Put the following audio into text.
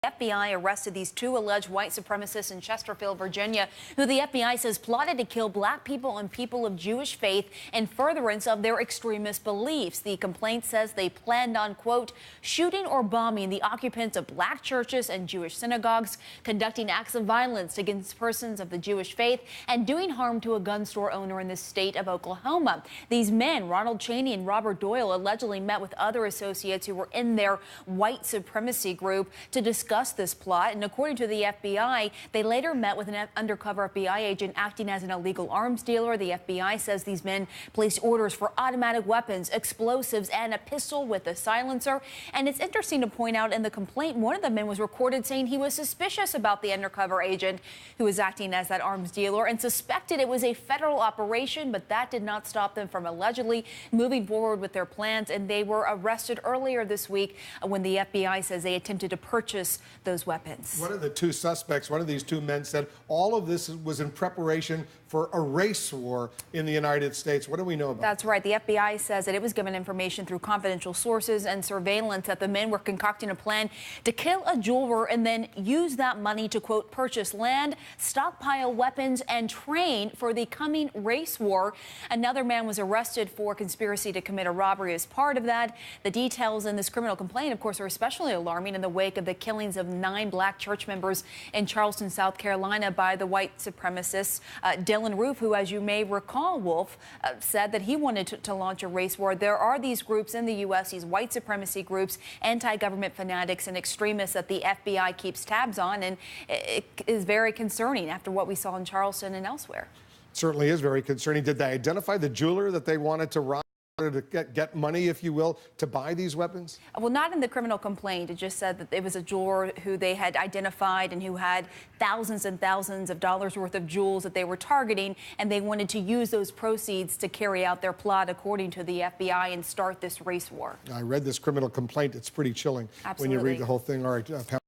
FBI arrested these two alleged white supremacists in Chesterfield, Virginia, who the FBI says plotted to kill black people and people of Jewish faith in furtherance of their extremist beliefs. The complaint says they planned on, quote, shooting or bombing the occupants of black churches and Jewish synagogues, conducting acts of violence against persons of the Jewish faith, and doing harm to a gun store owner in the state of Oklahoma. These men, Ronald Cheney and Robert Doyle, allegedly met with other associates who were in their white supremacy group to discuss this plot. And according to the FBI, they later met with an undercover FBI agent acting as an illegal arms dealer. The FBI says these men placed orders for automatic weapons, explosives, and a pistol with a silencer. And it's interesting to point out in the complaint, one of the men was recorded saying he was suspicious about the undercover agent who was acting as that arms dealer and suspected it was a federal operation, but that did not stop them from allegedly moving forward with their plans. And they were arrested earlier this week when the FBI says they attempted to purchase those weapons. One of the two suspects, one of these two men, said all of this was in preparation for a race war in the United States. What do we know about That's right. The FBI says that it was given information through confidential sources and surveillance that the men were concocting a plan to kill a jeweler and then use that money to, quote, purchase land, stockpile weapons, and train for the coming race war. Another man was arrested for conspiracy to commit a robbery as part of that. The details in this criminal complaint, of course, are especially alarming in the wake of the killings of 9 black church members in Charleston, South Carolina by the white supremacists. Dylan Roof, who, as you may recall, Wolf, said that he wanted to launch a race war. There are these groups in the U.S., these white supremacy groups, anti-government fanatics and extremists that the FBI keeps tabs on, and it is very concerning after what we saw in Charleston and elsewhere. it? Certainly is very concerning. Did they identify the jeweler that they wanted to rob? To get money, if you will, to buy these weapons? Well, not in the criminal complaint. It just said that it was a jeweler who they had identified and who had thousands and thousands of dollars worth of jewels that they were targeting, and they wanted to use those proceeds to carry out their plot, according to the FBI, and start this race war. I read this criminal complaint. It's pretty chilling. Absolutely. When you read the whole thing. All right.